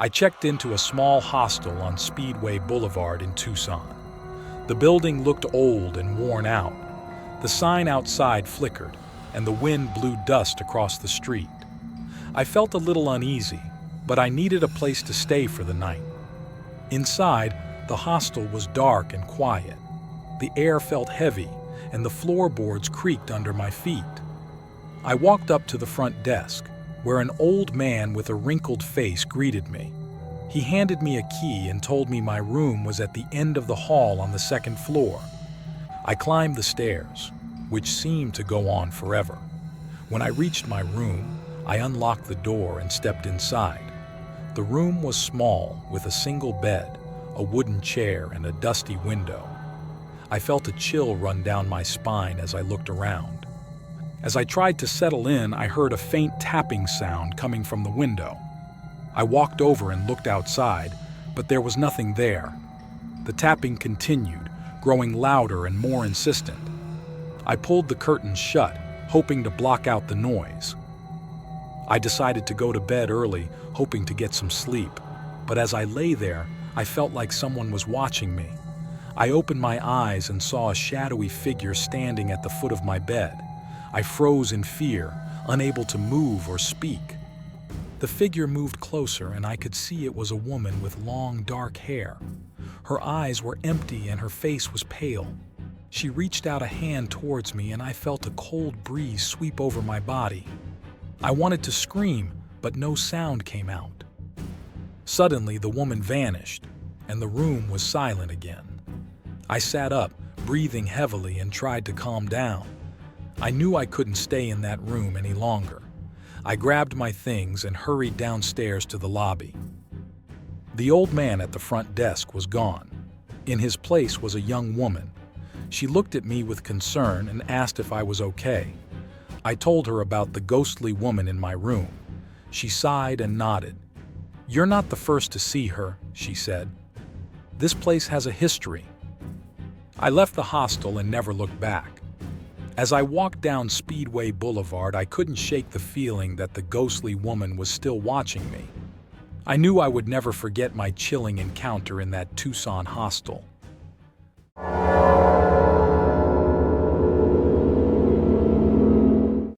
I checked into a small hostel on Speedway Boulevard in Tucson. The building looked old and worn out. The sign outside flickered, and the wind blew dust across the street. I felt a little uneasy, but I needed a place to stay for the night. Inside, the hostel was dark and quiet. The air felt heavy, and the floorboards creaked under my feet. I walked up to the front desk, where an old man with a wrinkled face greeted me. He handed me a key and told me my room was at the end of the hall on the second floor. I climbed the stairs, which seemed to go on forever. When I reached my room, I unlocked the door and stepped inside. The room was small, with a single bed, a wooden chair, and a dusty window. I felt a chill run down my spine as I looked around. As I tried to settle in, I heard a faint tapping sound coming from the window. I walked over and looked outside, but there was nothing there. The tapping continued, growing louder and more insistent. I pulled the curtains shut, hoping to block out the noise. I decided to go to bed early, hoping to get some sleep. But as I lay there, I felt like someone was watching me. I opened my eyes and saw a shadowy figure standing at the foot of my bed. I froze in fear, unable to move or speak. The figure moved closer, and I could see it was a woman with long, dark hair. Her eyes were empty and her face was pale. She reached out a hand towards me, and I felt a cold breeze sweep over my body. I wanted to scream, but no sound came out. Suddenly, the woman vanished, and the room was silent again. I sat up, breathing heavily, and tried to calm down. I knew I couldn't stay in that room any longer. I grabbed my things and hurried downstairs to the lobby. The old man at the front desk was gone. In his place was a young woman. She looked at me with concern and asked if I was okay. I told her about the ghostly woman in my room. She sighed and nodded. "You're not the first to see her," she said. "This place has a history." I left the hostel and never looked back. As I walked down Speedway Boulevard, I couldn't shake the feeling that the ghostly woman was still watching me. I knew I would never forget my chilling encounter in that Tucson hostel.